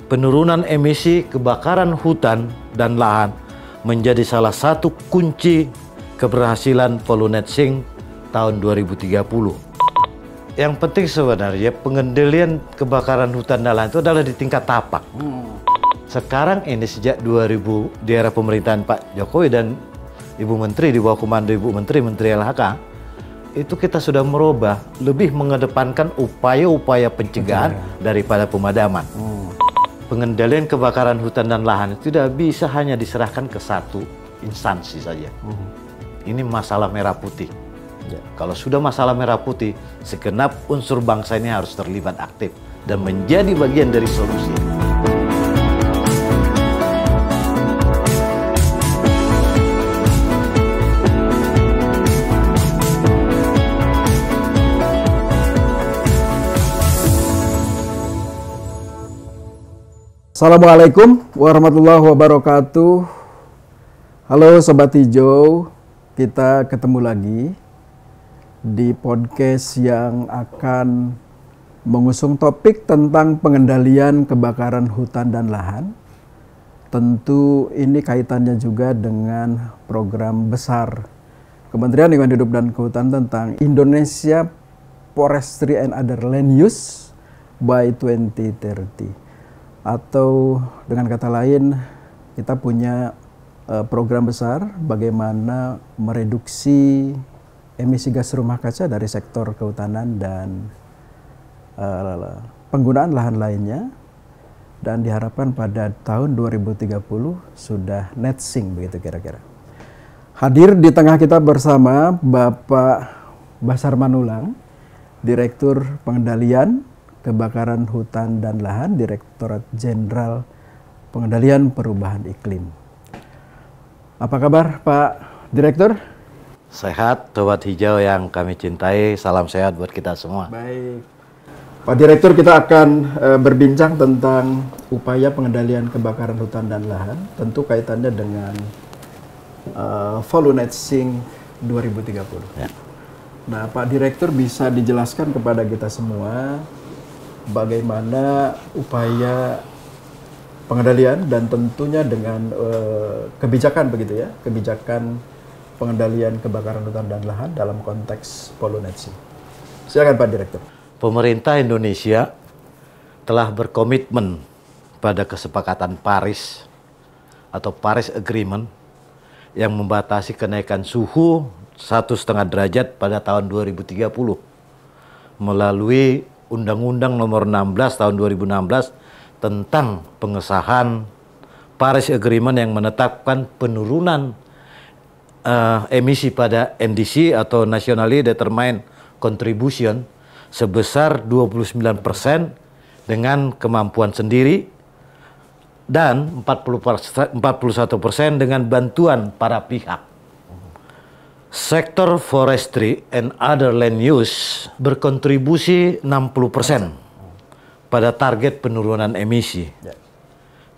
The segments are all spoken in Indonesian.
penurunan emisi kebakaran hutan dan lahan menjadi salah satu kunci keberhasilan Volunet-Sync tahun 2030. Yang penting sebenarnya pengendalian kebakaran hutan dan lahan itu adalah di tingkat tapak. Sekarang ini sejak 2000 di era pemerintahan Pak Jokowi dan Ibu Menteri di bawah komando Ibu Menteri LHK, itu kita sudah merubah, lebih mengedepankan upaya-upaya pencegahan daripada pemadaman. Pengendalian kebakaran hutan dan lahan itu tidak bisa hanya diserahkan ke satu instansi saja. Ini masalah merah putih. Kalau sudah masalah merah putih, segenap unsur bangsa ini harus terlibat aktif dan menjadi bagian dari solusi. Assalamualaikum warahmatullahi wabarakatuh. Halo Sobat Hijau, kita ketemu lagi di podcast yang akan mengusung topik tentang pengendalian kebakaran hutan dan lahan. Tentu ini kaitannya juga dengan program besar Kementerian Lingkungan Hidup dan Kehutanan tentang Indonesia Forestry and Other Land Use by 2030. Atau dengan kata lain, kita punya program besar bagaimana mereduksi emisi gas rumah kaca dari sektor kehutanan dan penggunaan lahan lainnya. Dan diharapkan pada tahun 2030 sudah net sink begitu kira-kira. Hadir di tengah kita bersama Bapak Basar Manulang, Direktur Pengendalian Kebakaran Hutan dan Lahan, Direktorat Jenderal Pengendalian Perubahan Iklim. Apa kabar Pak Direktur? Sehat, Sobat Hijau yang kami cintai, salam sehat buat kita semua. Baik. Pak Direktur, kita akan berbincang tentang upaya pengendalian kebakaran hutan dan lahan, tentu kaitannya dengan Volunet-Sync 2030. Ya. Nah, Pak Direktur bisa dijelaskan kepada kita semua bagaimana upaya pengendalian dan tentunya dengan kebijakan begitu ya, kebijakan pengendalian kebakaran hutan dan lahan dalam konteks Volunet-Sync. Silakan Pak Direktur. Pemerintah Indonesia telah berkomitmen pada kesepakatan Paris atau Paris Agreement yang membatasi kenaikan suhu 1,5 derajat pada tahun 2030 melalui Undang-Undang Nomor 16 Tahun 2016 tentang pengesahan Paris Agreement yang menetapkan penurunan emisi pada NDC atau Nationally Determined Contribution sebesar 29% dengan kemampuan sendiri dan 41% dengan bantuan para pihak. Sektor forestry and other land use berkontribusi 60% pada target penurunan emisi.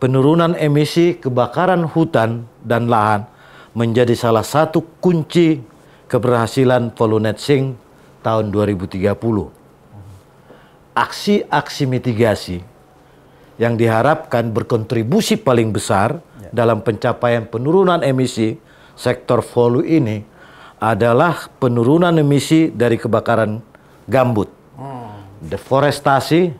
Penurunan emisi kebakaran hutan dan lahan menjadi salah satu kunci keberhasilan Volunet-Sync tahun 2030. Aksi-aksi mitigasi yang diharapkan berkontribusi paling besar dalam pencapaian penurunan emisi sektor Volu ini adalah penurunan emisi dari kebakaran gambut, deforestasi,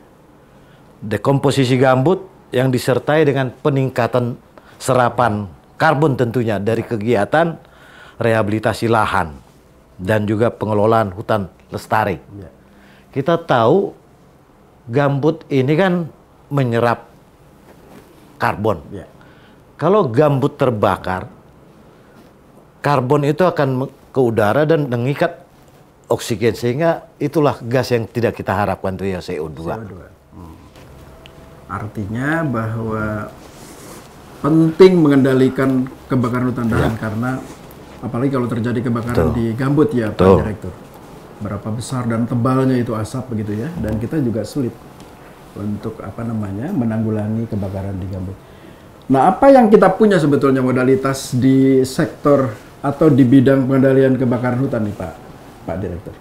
dekomposisi gambut yang disertai dengan peningkatan serapan karbon tentunya dari kegiatan rehabilitasi lahan dan juga pengelolaan hutan lestari. Kita tahu gambut ini kan menyerap karbon. Kalau gambut terbakar, karbon itu akan ke udara dan mengikat oksigen, sehingga itulah gas yang tidak kita harapkan, itu ya CO2. Artinya bahwa penting mengendalikan kebakaran hutan dan lahan karena apalagi kalau terjadi kebakaran di gambut ya Pak Direktur. Berapa besar dan tebalnya itu asap begitu ya, dan kita juga sulit untuk menanggulangi kebakaran di gambut. Nah, apa yang kita punya sebetulnya modalitas di sektor atau di bidang pengendalian kebakaran hutan nih Pak Direktur?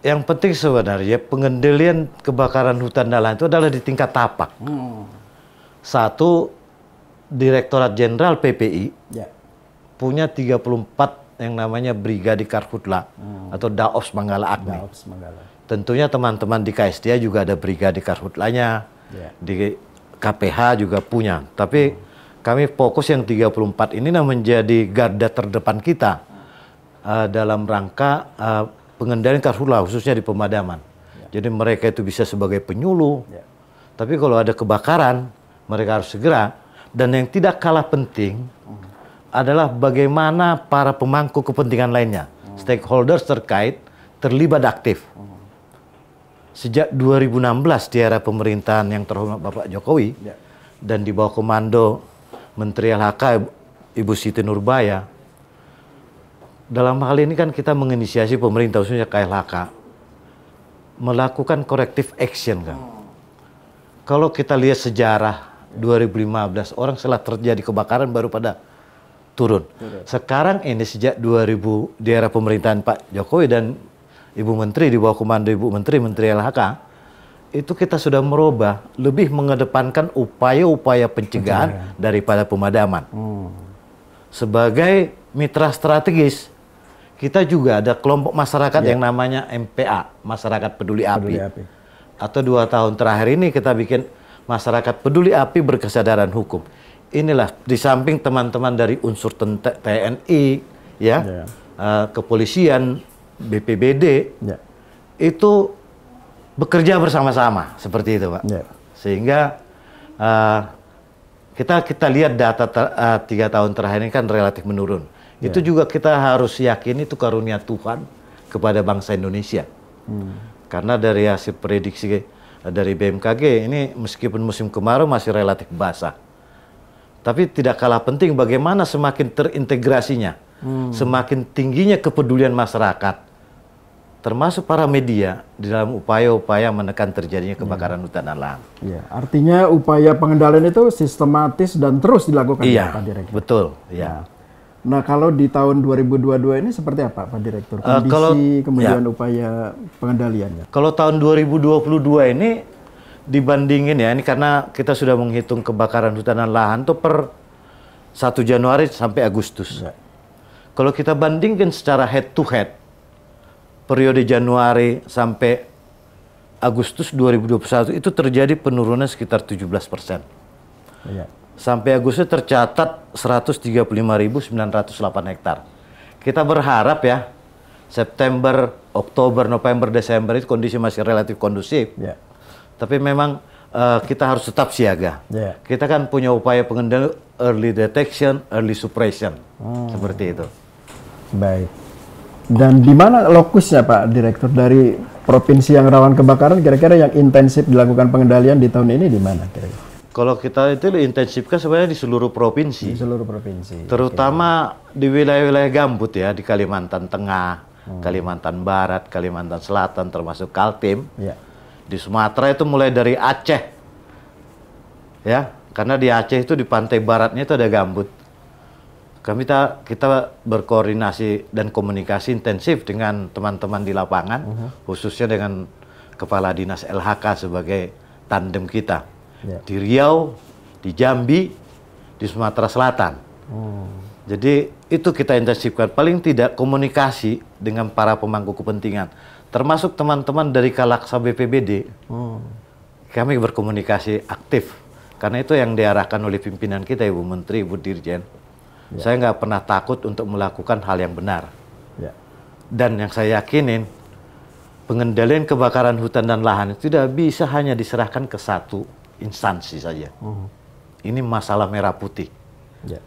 Yang penting sebenarnya pengendalian kebakaran hutan dan lahan itu adalah di tingkat tapak. Satu, Direktorat Jenderal PPI punya 34 yang namanya Brigade Karhutla atau Daops Manggala Agni. Tentunya teman-teman di KSDA juga ada Brigade Karhutlanya, di KPH juga punya. Tapi kami fokus yang 34 ini menjadi garda terdepan kita dalam rangka pengendalian karhutla khususnya di pemadaman. Jadi mereka itu bisa sebagai penyuluh. Tapi kalau ada kebakaran, mereka harus segera. Dan yang tidak kalah penting adalah bagaimana para pemangku kepentingan lainnya, stakeholders terkait, terlibat aktif. Sejak 2016 di era pemerintahan yang terhormat Bapak Jokowi dan di bawah komando Menteri LHK Ibu Siti Nurbaya, dalam hal ini kan kita menginisiasi pemerintah khususnya KLHK melakukan corrective action kan. Kalau kita lihat sejarah 2015 orang setelah terjadi kebakaran baru pada turun. Sekarang ini sejak 2000 di era pemerintahan Pak Jokowi dan Ibu Menteri di bawah komando Ibu Menteri LHK itu kita sudah merubah lebih mengedepankan upaya-upaya pencegahan daripada pemadaman. Sebagai mitra strategis kita juga ada kelompok masyarakat yang namanya MPA, Masyarakat Peduli Api. Atau 2 tahun terakhir ini kita bikin Masyarakat Peduli Api Berkesadaran Hukum. Inilah di samping teman-teman dari unsur TNI, kepolisian, BPBD, itu bekerja bersama-sama seperti itu, Pak. Sehingga kita lihat data 3 tahun terakhir ini kan relatif menurun. Itu juga kita harus yakin itu karunia Tuhan kepada bangsa Indonesia. Karena dari hasil prediksi dari BMKG ini meskipun musim kemarau masih relatif basah. Tapi tidak kalah penting bagaimana semakin terintegrasinya, semakin tingginya kepedulian masyarakat, termasuk para media di dalam upaya-upaya menekan terjadinya kebakaran hutan dan lahan. Artinya upaya pengendalian itu sistematis dan terus dilakukan, Pak Direktur. Betul. Nah, kalau di tahun 2022 ini seperti apa, Pak Direktur? Kondisi kemudian upaya pengendaliannya. Kalau tahun 2022 ini dibandingin ini karena kita sudah menghitung kebakaran hutan dan lahan itu per 1 Januari sampai Agustus. Kalau kita bandingkan secara head to head, periode Januari sampai Agustus 2021 itu terjadi penurunan sekitar 17%. Sampai Agustus tercatat 135.908 hektar. Kita berharap ya September, Oktober, November, Desember itu kondisi masih relatif kondusif. Tapi memang kita harus tetap siaga. Kita kan punya upaya pengendalian early detection, early suppression. Seperti itu. Baik. Dan di mana lokusnya, Pak Direktur, dari provinsi yang rawan kebakaran kira-kira yang intensif dilakukan pengendalian di tahun ini di mana kira-kira? Kalau kita itu diintensifkan sebenarnya di seluruh provinsi. Di seluruh provinsi. Terutama di wilayah-wilayah gambut ya, di Kalimantan Tengah, Kalimantan Barat, Kalimantan Selatan, termasuk Kaltim. Di Sumatera itu mulai dari Aceh. Ya, karena di Aceh itu di pantai baratnya itu ada gambut. Kita berkoordinasi dan komunikasi intensif dengan teman-teman di lapangan, khususnya dengan Kepala Dinas LHK sebagai tandem kita. Di Riau, di Jambi, di Sumatera Selatan. Jadi itu kita intensifkan. Paling tidak komunikasi dengan para pemangku kepentingan, termasuk teman-teman dari Kalaksa BPBD. Kami berkomunikasi aktif. Karena itu yang diarahkan oleh pimpinan kita, Ibu Menteri, Ibu Dirjen. Saya nggak pernah takut untuk melakukan hal yang benar. Dan yang saya yakinin, pengendalian kebakaran hutan dan lahan itu tidak bisa hanya diserahkan ke satu instansi saja. Ini masalah merah putih.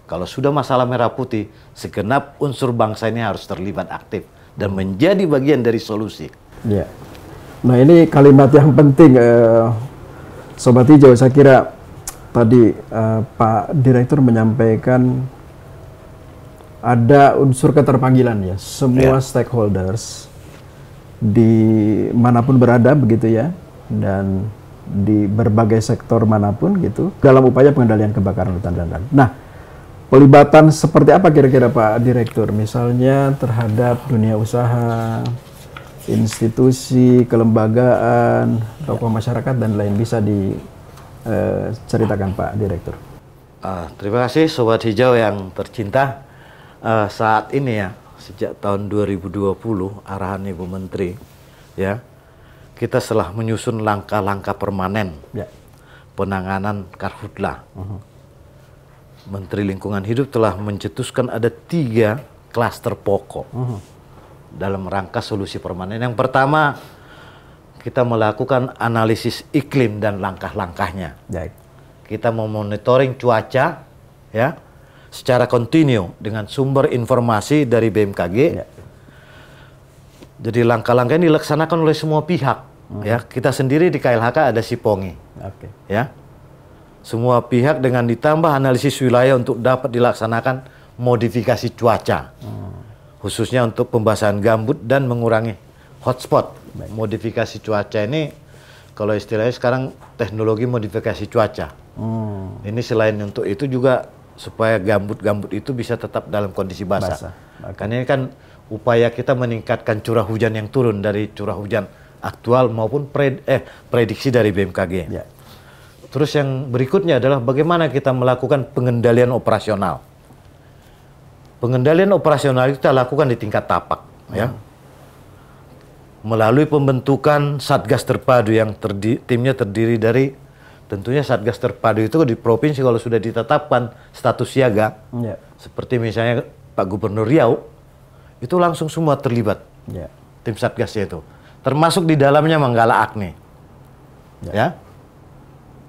Kalau sudah masalah merah putih, segenap unsur bangsa ini harus terlibat aktif dan menjadi bagian dari solusi. Nah, ini kalimat yang penting, Sobat Hijau. Saya kira tadi Pak Direktur menyampaikan ada unsur keterpanggilan ya, semua stakeholders di manapun berada begitu ya, dan di berbagai sektor manapun gitu dalam upaya pengendalian kebakaran hutan dan lahan. Nah, pelibatan seperti apa kira-kira Pak Direktur? Misalnya terhadap dunia usaha, institusi, kelembagaan, tokoh masyarakat dan lain bisa diceritakan Pak Direktur. Terima kasih Sobat Hijau yang tercinta. Saat ini ya, sejak tahun 2020 arahan Ibu Menteri, ya, kita telah menyusun langkah-langkah permanen penanganan karhutla. Menteri Lingkungan Hidup telah mencetuskan ada 3 klaster pokok dalam rangka solusi permanen. Yang pertama, kita melakukan analisis iklim dan langkah-langkahnya. Kita memonitoring cuaca, ya, secara kontinu dengan sumber informasi dari BMKG. Jadi langkah-langkah ini dilaksanakan oleh semua pihak. Ya, kita sendiri di KLHK ada Sipongi. Ya, semua pihak dengan ditambah analisis wilayah untuk dapat dilaksanakan modifikasi cuaca, khususnya untuk pembasahan gambut dan mengurangi hotspot. Modifikasi cuaca ini, kalau istilahnya sekarang teknologi modifikasi cuaca. Ini selain untuk itu juga supaya gambut-gambut itu bisa tetap dalam kondisi basah. Karena ini kan upaya kita meningkatkan curah hujan yang turun dari curah hujan aktual maupun prediksi dari BMKG. Terus yang berikutnya adalah bagaimana kita melakukan pengendalian operasional. Pengendalian operasional kita lakukan di tingkat tapak, ya. Melalui pembentukan Satgas Terpadu yang timnya terdiri dari, tentunya Satgas Terpadu itu di provinsi kalau sudah ditetapkan status siaga, seperti misalnya Pak Gubernur Riau, itu langsung semua terlibat, tim Satgasnya itu. Termasuk di dalamnya Manggala Agni. Ya.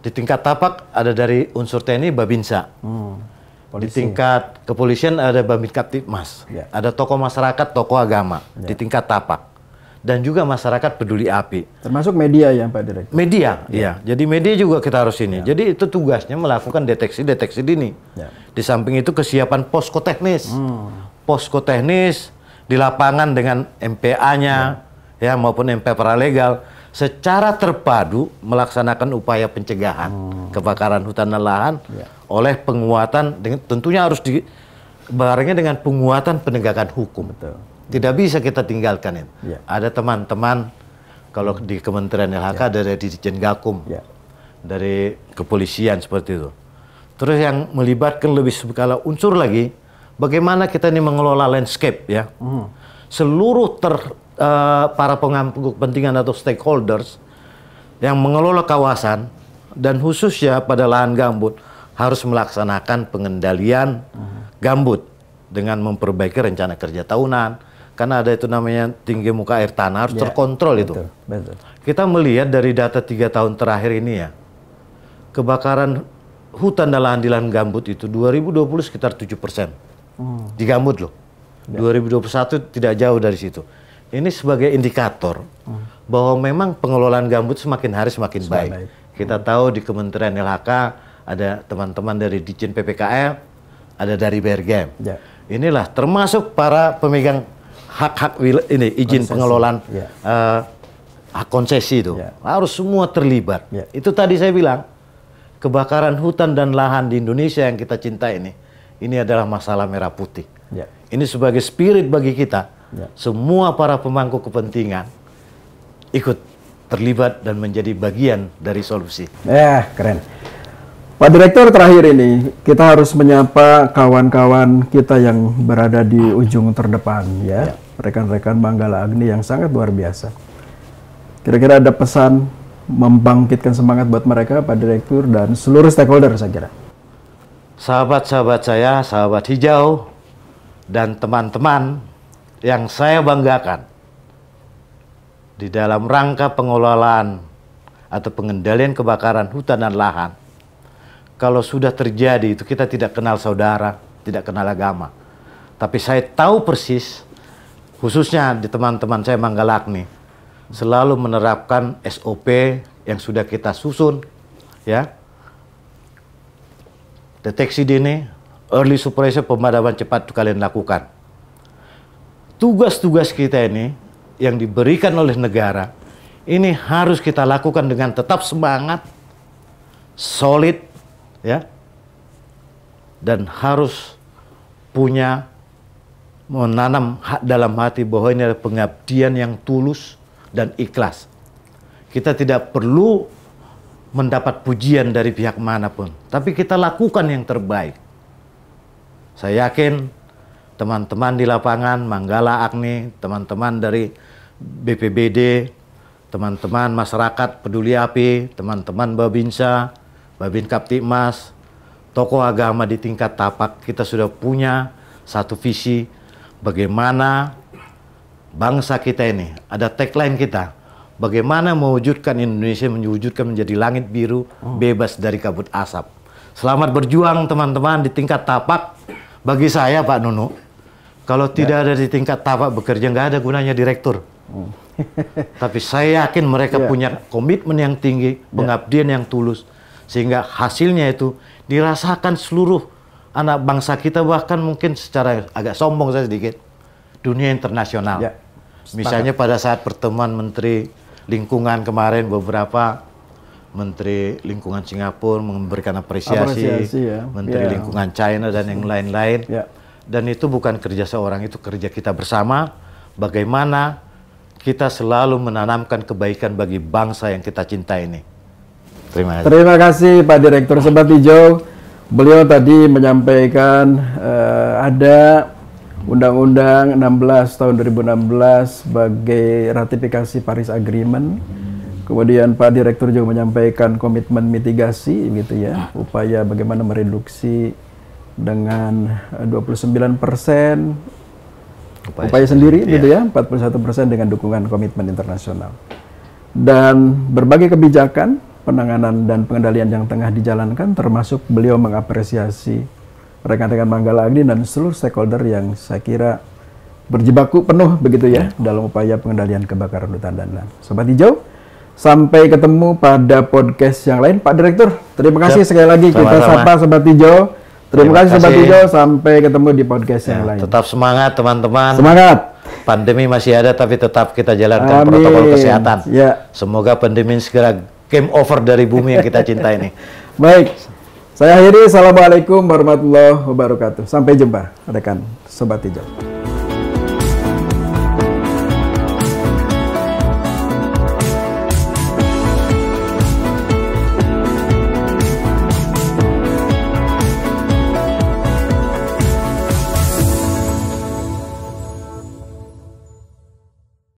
Di tingkat tapak ada dari unsur TNI Babinsa. Di tingkat kepolisian ada Babin Kaptipmas. Ada tokoh masyarakat, tokoh agama di tingkat tapak. Dan juga masyarakat peduli api. Termasuk media ya Pak Direktur? Media, iya. Jadi media juga kita harus ini. Jadi itu tugasnya melakukan deteksi dini. Di samping itu kesiapan posko teknis. Posko teknis di lapangan dengan MPA-nya, ya, maupun MP paralegal, secara terpadu melaksanakan upaya pencegahan kebakaran hutan dan lahan oleh penguatan, tentunya harus dibarengnya dengan penguatan penegakan hukum. Tidak bisa kita tinggalkan ini. Ada teman-teman, kalau di Kementerian LHK ada dari Dirjen Gakum, dari kepolisian seperti itu. Terus yang melibatkan lebih skala unsur lagi, bagaimana kita ini mengelola landscape, ya. Seluruh para pengampu kepentingan atau stakeholders yang mengelola kawasan dan khususnya pada lahan gambut harus melaksanakan pengendalian gambut dengan memperbaiki rencana kerja tahunan. Karena ada itu namanya tinggi muka air tanah, harus terkontrol itu. Kita melihat dari data 3 tahun terakhir ini ya, kebakaran hutan dan lahan di lahan gambut itu 2020 sekitar 7% di gambut loh. 2021 tidak jauh dari situ. Ini sebagai indikator bahwa memang pengelolaan gambut semakin hari semakin baik. Kita tahu di Kementerian LHK ada teman-teman dari Ditjen PPKM, ada dari BRGM. Inilah termasuk para pemegang hak-hak ini izin pengelolaan hak konsesi itu harus semua terlibat. Itu tadi saya bilang kebakaran hutan dan lahan di Indonesia yang kita cinta ini adalah masalah merah putih. Ini sebagai spirit bagi kita. Semua para pemangku kepentingan ikut terlibat dan menjadi bagian dari solusi. Keren. Pak Direktur, terakhir ini kita harus menyapa kawan-kawan kita yang berada di ujung terdepan, ya. Rekan-rekan Manggala Agni yang sangat luar biasa. Kira-kira ada pesan membangkitkan semangat buat mereka, Pak Direktur, dan seluruh stakeholder saya kira. Sahabat-sahabat saya, sahabat hijau, dan teman-teman yang saya banggakan di dalam rangka pengelolaan atau pengendalian kebakaran hutan dan lahan. Kalau sudah terjadi itu kita tidak kenal saudara, tidak kenal agama. Tapi saya tahu persis, khususnya di teman-teman saya Manggala Agni, selalu menerapkan SOP yang sudah kita susun, ya. Deteksi dini, early suppression, pemadaman cepat itu kalian lakukan. Tugas-tugas kita ini yang diberikan oleh negara, ini harus kita lakukan dengan tetap semangat, solid, ya, dan harus punya menanam dalam hati bahwa ini adalah pengabdian yang tulus dan ikhlas. Kita tidak perlu mendapat pujian dari pihak manapun, tapi kita lakukan yang terbaik. Saya yakin teman-teman di lapangan, Manggala Agni, teman-teman dari BPBD, teman-teman masyarakat peduli api, teman-teman Babinsa, Babin Kaptipmas, tokoh agama di tingkat tapak, kita sudah punya satu visi bagaimana bangsa kita ini. Ada tagline kita, bagaimana mewujudkan Indonesia menjadi langit biru bebas dari kabut asap. Selamat berjuang teman-teman di tingkat tapak. Bagi saya Pak Nunu, kalau tidak ada di tingkat tapak bekerja nggak ada gunanya direktur. Tapi saya yakin mereka punya komitmen yang tinggi, pengabdian yang tulus, sehingga hasilnya itu dirasakan seluruh anak bangsa kita, bahkan mungkin secara agak sombong saya sedikit, dunia internasional. Misalnya pada saat pertemuan Menteri Lingkungan kemarin, beberapa Menteri Lingkungan Singapura memberikan apresiasi Menteri Lingkungan China dan yang lain-lain. Dan itu bukan kerja seorang, itu kerja kita bersama. Bagaimana kita selalu menanamkan kebaikan bagi bangsa yang kita cinta ini. Terima kasih. Terima kasih Pak Direktur Sobat Hijau. Beliau tadi menyampaikan ada Undang-Undang 16 tahun 2016 sebagai ratifikasi Paris Agreement. Kemudian Pak Direktur juga menyampaikan komitmen mitigasi, gitu ya, upaya bagaimana mereduksi dengan 29% upaya sendiri, gitu ya, 41% dengan dukungan komitmen internasional. Dan berbagai kebijakan, penanganan dan pengendalian yang tengah dijalankan, termasuk beliau mengapresiasi rekan-rekan Manggala Agni dan seluruh stakeholder yang saya kira berjibaku penuh, begitu ya, dalam upaya pengendalian kebakaran hutan dan lahan. Sobat Hijau, sampai ketemu pada podcast yang lain. Pak Direktur, terima kasih sekali lagi. Kita sapa Sobat Hijau. Terima kasih Sobat Hijau, sampai ketemu di podcast yang lain. Tetap semangat teman-teman. Semangat. Pandemi masih ada, tapi tetap kita jalankan protokol kesehatan. Semoga pandemi segera game over dari bumi yang kita cinta ini. Baik, saya akhiri. Assalamualaikum warahmatullahi wabarakatuh. Sampai jumpa rekan Sobat Hijau.